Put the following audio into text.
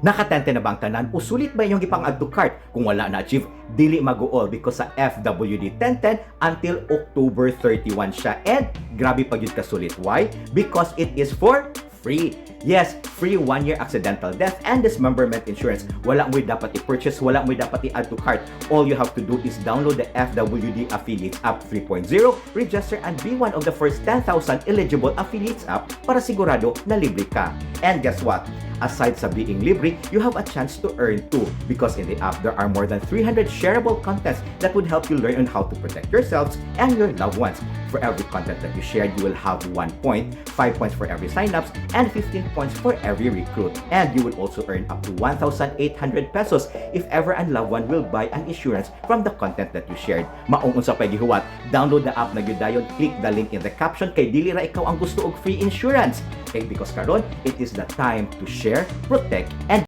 Nakatente na ba ang tanan? Usulit ba inyong ipang-add to cart? Kung wala na-achieve, dili mag-uol because sa FWD 1010 until October 31 siya. And grabe pa yun kasulit. Why? Because it is for free. Yes, free 1-year accidental death and dismemberment insurance. Wala mo'y dapat i-purchase, wala mo'y dapat i-add to cart. All you have to do is download the FWD Affiliates App 3.0, register and be one of the first 10,000 eligible affiliates app para sigurado na libre ka. And guess what? Aside sa being libre, you have a chance to earn too because in the app, there are more than 300 shareable contents that would help you learn on how to protect yourselves and your loved ones. For every content that you shared, you will have 1 point, 5 points for every sign-ups, and 15 points for every recruit. And you will also earn up to 1,800 pesos if ever a loved one will buy an insurance from the content that you shared. Maong unsa pay gihuwat, download the app na gyud dayon, click the link in the caption kay dili ra ikaw ang gusto og free insurance. Because karon, it is the time to share, protect, and